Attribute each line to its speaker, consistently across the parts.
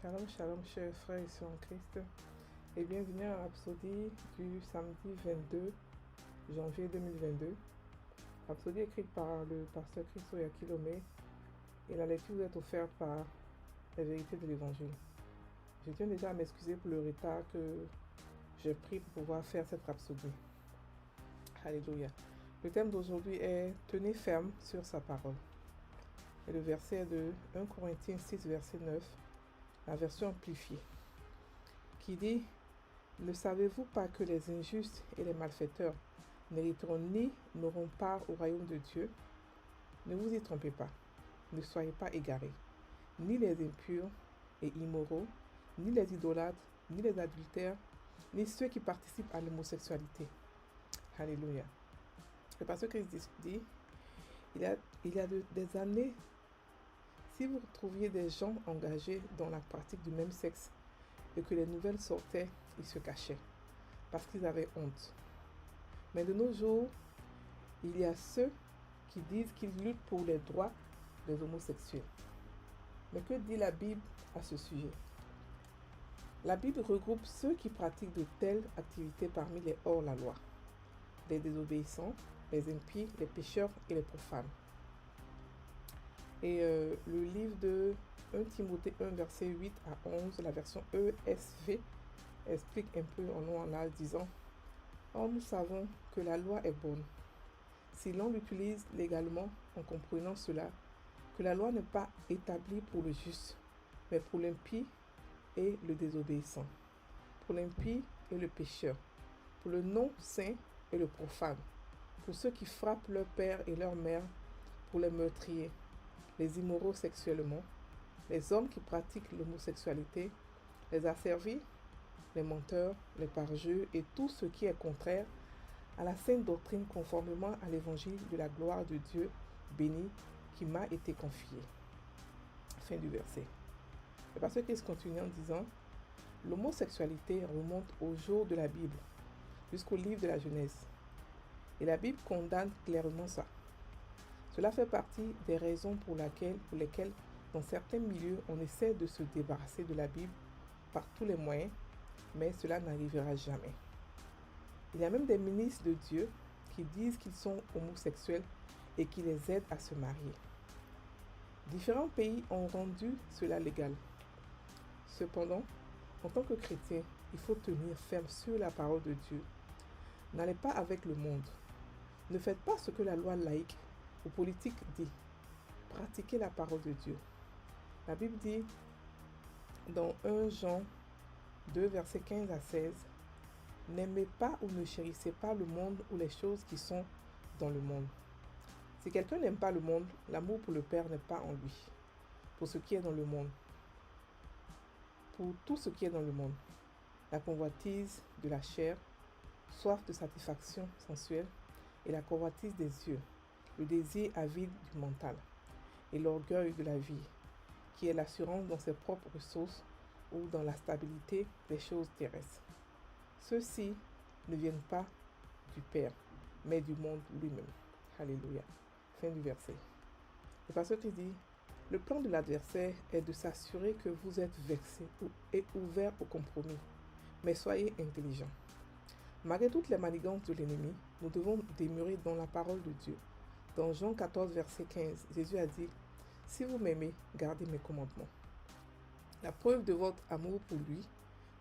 Speaker 1: Shalom, shalom, chers frères et sœurs en Christ, et bienvenue à la Rhapsodie du samedi 22 janvier 2022. Rhapsodie écrite par le pasteur Christo Yakilome, et la lecture vous est offerte par la vérité de l'Évangile. Je tiens déjà à m'excuser pour le retard que j'ai pris pour pouvoir faire cette Rhapsodie. Alléluia. Le thème d'aujourd'hui est « Tenez ferme sur sa parole ». Et le verset de 1 Corinthiens 6, verset 9, la version amplifiée, qui dit « Ne savez-vous pas que les injustes et les malfaiteurs n'auront part au royaume de Dieu? Ne vous y trompez pas, ne soyez pas égarés. Ni les impurs et immoraux, ni les idolâtres, ni les adultères, ni ceux qui participent à l'homosexualité. » Alléluia. Le pasteur Christ dit il y a des années, si vous trouviez des gens engagés dans la pratique du même sexe et que les nouvelles sortaient, ils se cachaient parce qu'ils avaient honte. Mais de nos jours, il y a ceux qui disent qu'ils luttent pour les droits des homosexuels. Mais que dit la Bible à ce sujet? La Bible regroupe ceux qui pratiquent de telles activités parmi les hors-la-loi, les désobéissants, les impies, les pécheurs et les profanes. Et le livre de 1 Timothée 1, verset 8 à 11, la version ESV, explique un peu en long en large, disant « Or nous savons que la loi est bonne, si l'on l'utilise légalement en comprenant cela, que la loi n'est pas établie pour le juste, mais pour l'impie et le désobéissant, pour l'impie et le pécheur, pour le non-saint et le profane, pour ceux qui frappent leur père et leur mère, pour les meurtriers, les immoraux sexuellement, les hommes qui pratiquent l'homosexualité, les asservis, les menteurs, les parjeux et tout ce qui est contraire à la sainte doctrine conformément à l'évangile de la gloire de Dieu béni qui m'a été confié. » Fin du verset. Le pasteur Christ continue en disant « L'homosexualité remonte au jour de la Bible, jusqu'au livre de la Genèse. Et la Bible condamne clairement ça. Cela fait partie des raisons pour lesquelles, dans certains milieux, on essaie de se débarrasser de la Bible par tous les moyens, mais cela n'arrivera jamais. Il y a même des ministres de Dieu qui disent qu'ils sont homosexuels et qui les aident à se marier. Différents pays ont rendu cela légal. Cependant, en tant que chrétien, il faut tenir ferme sur la parole de Dieu. N'allez pas avec le monde. Ne faites pas ce que la loi laïque ou politique dit. Pratiquez la parole de Dieu. La Bible dit dans 1 Jean 2, versets 15 à 16, « N'aimez pas ou ne chérissez pas le monde ou les choses qui sont dans le monde. Si quelqu'un n'aime pas le monde, l'amour pour le Père n'est pas en lui. Pour ce qui est dans le monde, pour tout ce qui est dans le monde, la convoitise de la chair, soif de satisfaction sensuelle et la convoitise des yeux, le désir avide du mental et l'orgueil de la vie, qui est l'assurance dans ses propres ressources ou dans la stabilité des choses terrestres. Ceux-ci ne viennent pas du Père, mais du monde lui-même. » Alléluia. Fin du verset. Le pasteur qui dit « Le plan de l'adversaire est de s'assurer que vous êtes vexés et ouverts au compromis, mais soyez intelligents. Malgré toutes les manigances de l'ennemi, nous devons demeurer dans la parole de Dieu. Dans Jean 14, verset 15, Jésus a dit « Si vous m'aimez, gardez mes commandements. » La preuve de votre amour pour lui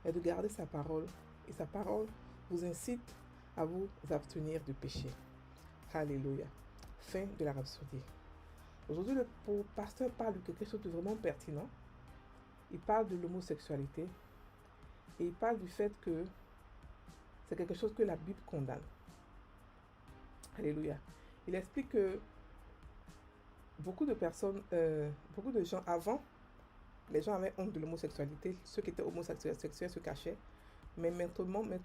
Speaker 1: est de garder sa parole, et sa parole vous incite à vous abstenir du péché. Alléluia. Fin de la Rhapsodie. Aujourd'hui, le pasteur parle de quelque chose de vraiment pertinent. Il parle de l'homosexualité et il parle du fait que c'est quelque chose que la Bible condamne. Alléluia. Il explique que beaucoup de gens avant, les gens avaient honte de l'homosexualité. Ceux qui étaient homosexuels se cachaient. Mais maintenant je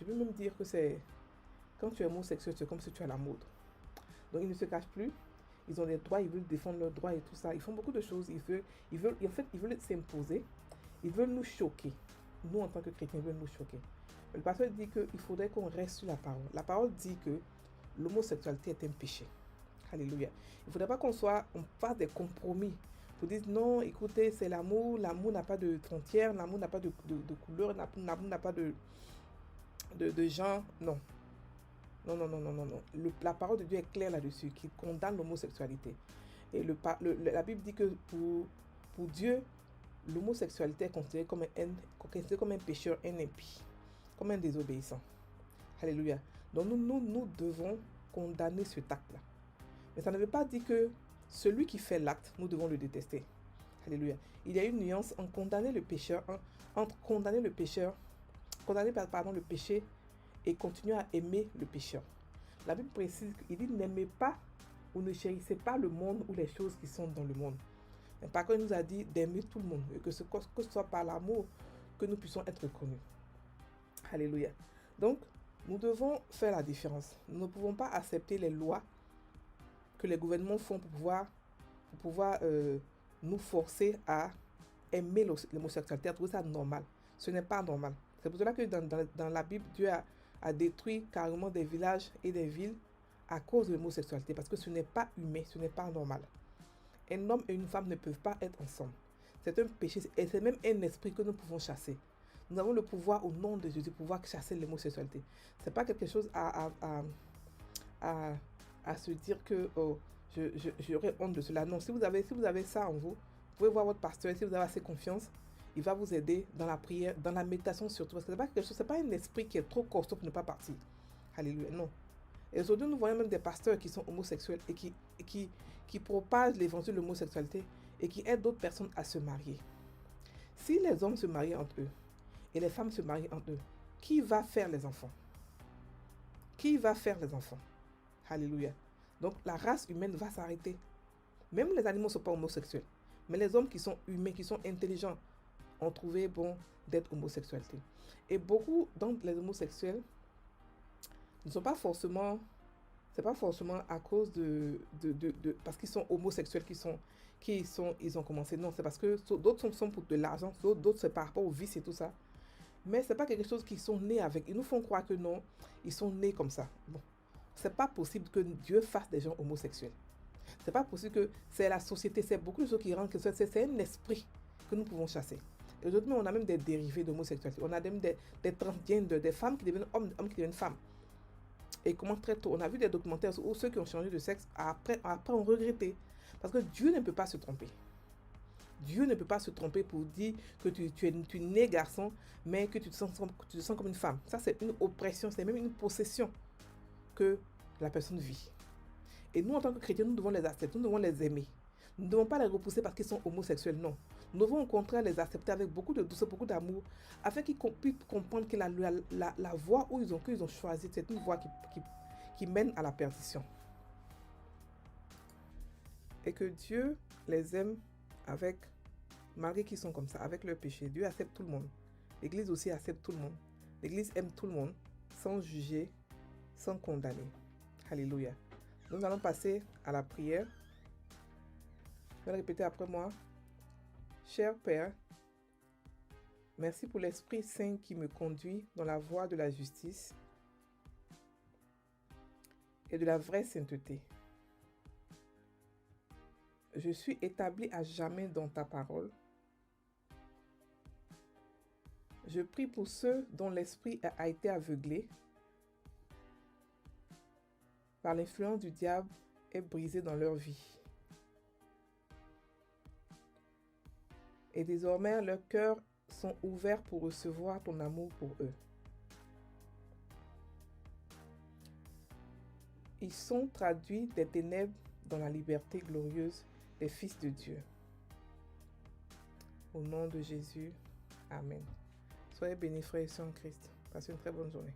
Speaker 1: peux même dire que c'est quand tu es homosexuel, c'est comme si tu es à la mode. Donc ils ne se cachent plus. Ils ont des droits, ils veulent défendre leurs droits et tout ça. Ils font beaucoup de choses. Ils veulent s'imposer. Ils veulent nous choquer. Nous, en tant que chrétiens, ils veulent nous choquer. Le pasteur dit qu'il faudrait qu'on reste sur la parole. La parole dit que l'homosexualité est un péché. Alléluia. Il ne faudrait pas qu'on fasse des compromis vous dites non, écoutez, c'est l'amour, l'amour n'a pas de frontières, l'amour n'a pas de couleur, l'amour n'a pas de genre. Non, non, non, non, non, non, non. La parole de Dieu est claire là-dessus, qui condamne l'homosexualité. Et la Bible dit que pour Dieu, l'homosexualité est considérée comme un pécheur, un impie, comme un désobéissant. Alléluia. Donc nous devons condamner cet acte-là. Mais ça ne veut pas dire que celui qui fait l'acte, nous devons le détester. Alléluia. Il y a une nuance entre condamner le pécheur, pardon, le péché et continuer à aimer le pécheur. La Bible précise, il dit n'aimez pas ou ne chérissez pas le monde ou les choses qui sont dans le monde. Mais par contre, il nous a dit d'aimer tout le monde et que ce soit par l'amour que nous puissions être connus. Alléluia. Donc, nous devons faire la différence. Nous ne pouvons pas accepter les lois que les gouvernements font pour pouvoir nous forcer à aimer l'homosexualité, à trouver ça normal. Ce n'est pas normal. C'est pour cela que dans la Bible, Dieu a détruit carrément des villages et des villes à cause de l'homosexualité, parce que ce n'est pas humain, ce n'est pas normal. Un homme et une femme ne peuvent pas être ensemble. C'est un péché et c'est même un esprit que nous pouvons chasser. Nous avons le pouvoir au nom de Jésus de pouvoir chasser l'homosexualité. Ce n'est pas quelque chose à se dire que oh, j'aurais honte de cela. Non, si vous avez ça en vous, vous pouvez voir votre pasteur. Si vous avez assez confiance, il va vous aider dans la prière, dans la méditation surtout. Parce que ce n'est pas un esprit qui est trop costaud pour ne pas partir. Alléluia, non. Et aujourd'hui, nous voyons même des pasteurs qui sont homosexuels et qui propagent l'évangile de l'homosexualité et qui aident d'autres personnes à se marier. Si les hommes se marient entre eux et les femmes se marient entre eux, qui va faire les enfants? Qui va faire les enfants? Alléluia. Donc la race humaine va s'arrêter. Même les animaux ne sont pas homosexuels. Mais les hommes qui sont humains, qui sont intelligents, ont trouvé bon d'être homosexualité. Et beaucoup d'entre les homosexuels ne sont pas forcément... C'est pas forcément à cause parce qu'ils sont homosexuels ils ont commencé. Non, c'est parce que d'autres sont pour de l'argent, d'autres c'est par rapport au vice et tout ça. Mais c'est pas quelque chose qu'ils sont nés avec. Ils nous font croire que non, ils sont nés comme ça. Bon, c'est pas possible que Dieu fasse des gens homosexuels. C'est pas possible que c'est la société, c'est beaucoup de choses qui rendent que c'est un esprit que nous pouvons chasser. Et aujourd'hui, on a même des dérivés d'homosexualité. On a même des transgenders, des femmes qui deviennent hommes qui deviennent femmes. Et comment très tôt, on a vu des documentaires où ceux qui ont changé de sexe après ont regretté. Parce que Dieu ne peut pas se tromper. Dieu ne peut pas se tromper pour dire que tu es né garçon, mais que tu te sens comme une femme. Ça, c'est une oppression, c'est même une possession que la personne vit. Et nous, en tant que chrétiens, nous devons les accepter, nous devons les aimer. Nous ne devons pas les repousser parce qu'ils sont homosexuels, non. Nous devons au contraire les accepter avec beaucoup de douceur, beaucoup d'amour, afin qu'ils puissent comprendre que la voie qu'ils ont choisie, c'est une voie qui mène à la perdition. Et que Dieu les aime malgré qu'ils sont comme ça, avec leur péché. Dieu accepte tout le monde. L'Église aussi accepte tout le monde. L'Église aime tout le monde, sans juger, sans condamner. Alléluia. Nous allons passer à la prière. Vous allez répéter après moi. Cher Père, merci pour l'Esprit Saint qui me conduit dans la voie de la justice et de la vraie sainteté. Je suis établi à jamais dans ta parole. Je prie pour ceux dont l'esprit a été aveuglé par l'influence du diable et brisé dans leur vie. Et désormais, leurs cœurs sont ouverts pour recevoir ton amour pour eux. Ils sont traduits des ténèbres dans la liberté glorieuse des fils de Dieu. Au nom de Jésus, Amen. Soyez bénis, frères et sœurs en Christ. Passez une très bonne journée.